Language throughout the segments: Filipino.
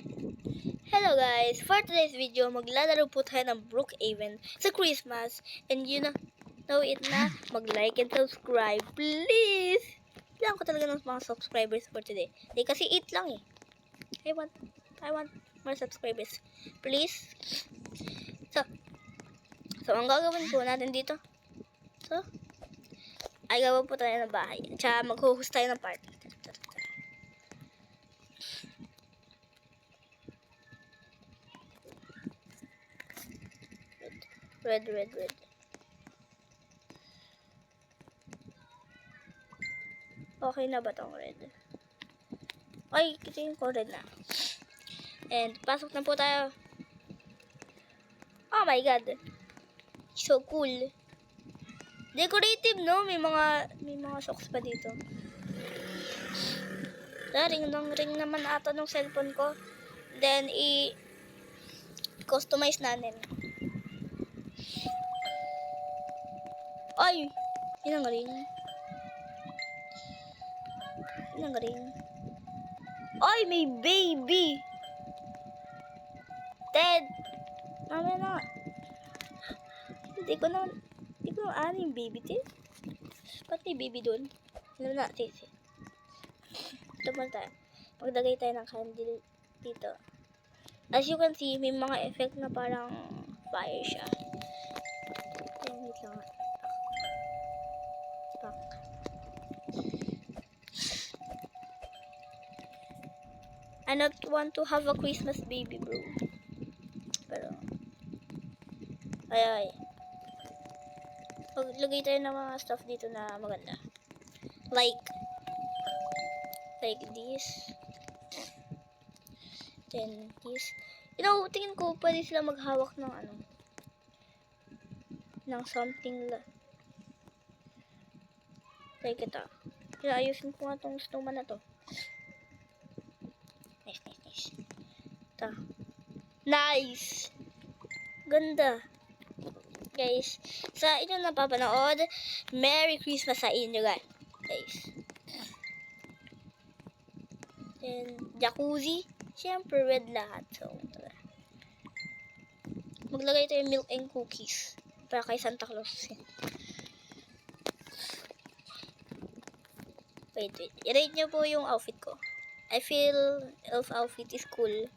Hello guys! For today's video, maglalaro po tayo ng Brookhaven sa Christmas. And you know it na, mag-like and subscribe, please! Kailangan ko talaga ng mga subscribers for today. Kasi 8 lang eh. I want more subscribers. Please. So ang gagawin po natin dito. Ay gawin po tayo ng bahay. Tsaka mag-host tayo ng party. Red. Okay na ba tong red? Ay, kitin ko red na. And, pasok na po tayo. Oh my god. So cool. Decorative, no? May mga socks pa dito. Ring naman ata ng cellphone ko. Then, i-customize natin. Ay! Yun ang ring. Ay! May baby! Ted! Mamaya na. Hindi ko ano yung baby, Ted. Ba't may baby dun? Alam na, Ted. Ito pa tayo. Magdagay tayo ng candle dito. As you can see, may mga effect na parang fire siya. Wait lang. I not want to have a Christmas baby, bro. Pero, ay. Maglagay tayo ng mga stuff dito na maganda. Like this. Then, this. Tingin ko pwede sila maghawak ng ng something like ito. Ayusin ko nga tong snowman na to. Nice. Ito. Nice! Ganda. Guys, sa inyo napapanood, Merry Christmas sa inyo guys. Then, jacuzzi. Siyempre, red lahat. So, maglagay tayo milk and cookies. Para kay Santa Claus. Wait. I-rate nyo po yung outfit ko. I feel elf outfit is cool.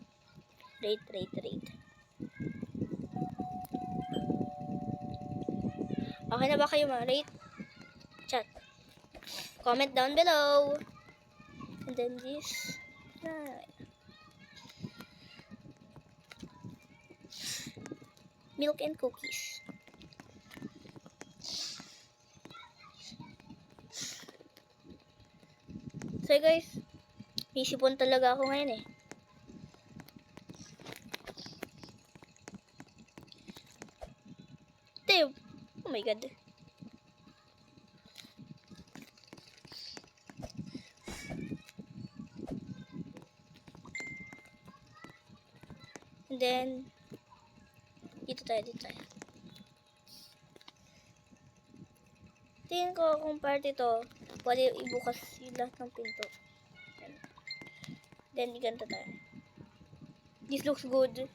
Rate. Okay na ba kayo ma-rate? Chat. Comment down below. And then this. Milk and cookies. So guys, may sipon talaga ako ngayon eh. Oh my god. And then, dito tayo. Tingin ko kung party to, pwede ibukas yung lahat ng pinto. Then, ganito tayo. This looks good.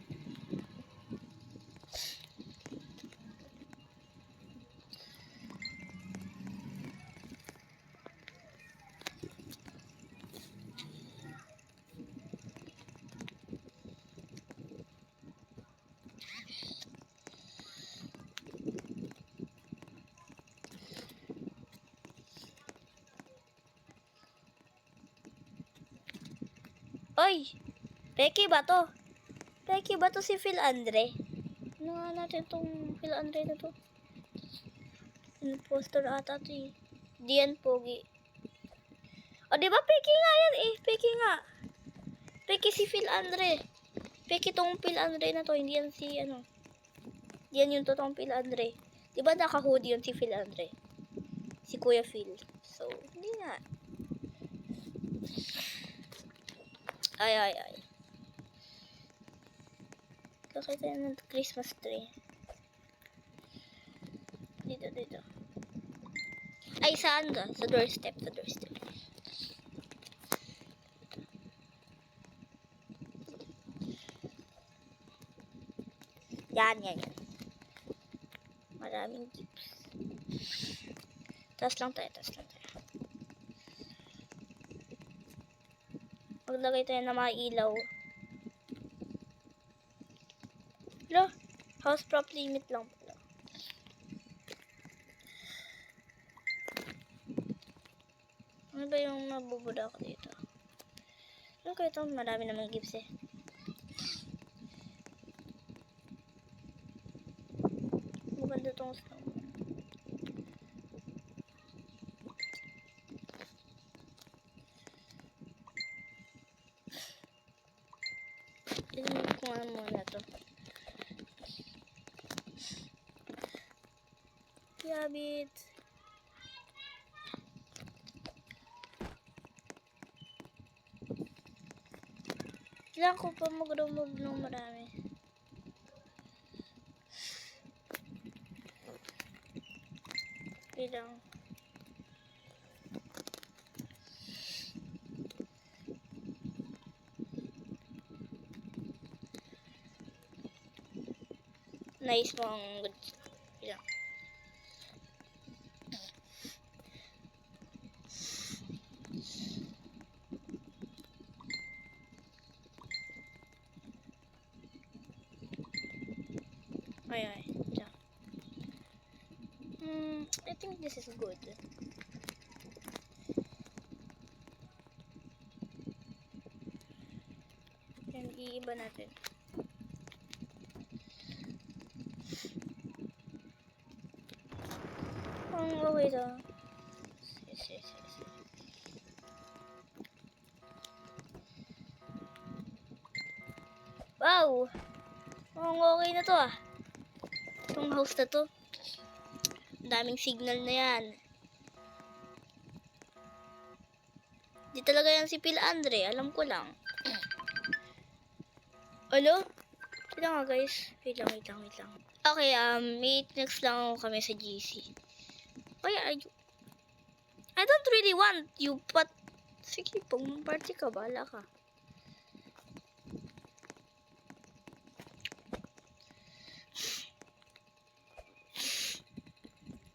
Oy! Peki ba to? Si Phil Andre? Ano nga natin tong Phil Andre na to? Imposter ata to eh. Diyan pogi. O diba peki nga yan eh. Peki si Phil Andre. Peki tong Phil Andre na to. Hindi yan si Diyan yung totoong Phil Andre. Diba naka-hoodie yun si Phil Andre? Si Kuya Phil. So, hindi nga. Ay. Kakita ng Christmas tree. Dito. Ay, saan ka? Sa doorstep. Yan. Maraming gifts. Taas lang tayo. Maglagay tayo ng mga ilaw. Hello? House prop limit lang pala. Ano ba yung nabubuda ko dito? Ano kaya ito? Marami namang gifts eh. Maganda itong snowman. Tignan ko ano muna ito. Yabit. Kailangan ko pa mag-remove ng marami. Kailangan. Nice mo ang good. Kailangan. Ay. I think this is good. Yan, iiba natin. Okay to. Wow! Okay na to ah. Itong house na to. Daming signal na yan. Di talaga yan si Phil Andre. Alam ko lang. Ano? Wait lang guys. Wait lang. Okay, next lang kami sa GC. Oh yeah, I don't really want you, but sige, party ka, bahala ka.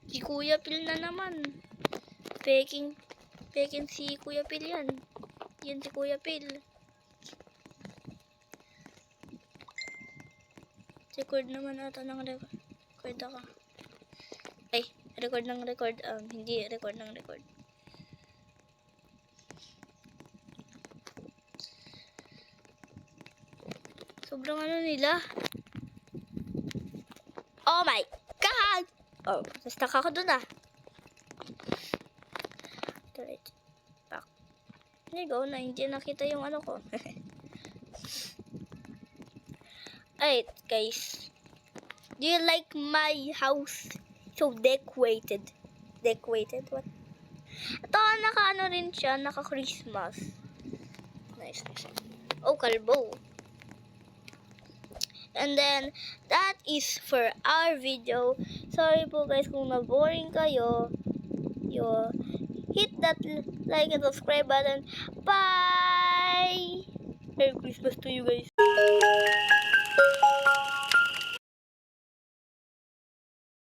Si Kuya Phil na naman. Peking si Kuya Phil yan. Yan si Kuya Phil. Record naman ata ng record ako. Ay, record. Hindi record ng record. Sobrang ano nila. Oh my God! Oh, na-stuck ako dun ah. Diretso. Back. There you go, na hindi nakita yung ano ko. Alright, guys. Do you like my house? So decorated. What? Ito, naka-ano rin siya, naka-Christmas. Nice. Oh, kalbo. And then, that is for our video. Sorry po guys kung na-boring kayo. Hit that like and subscribe button. Bye! Merry Christmas to you guys.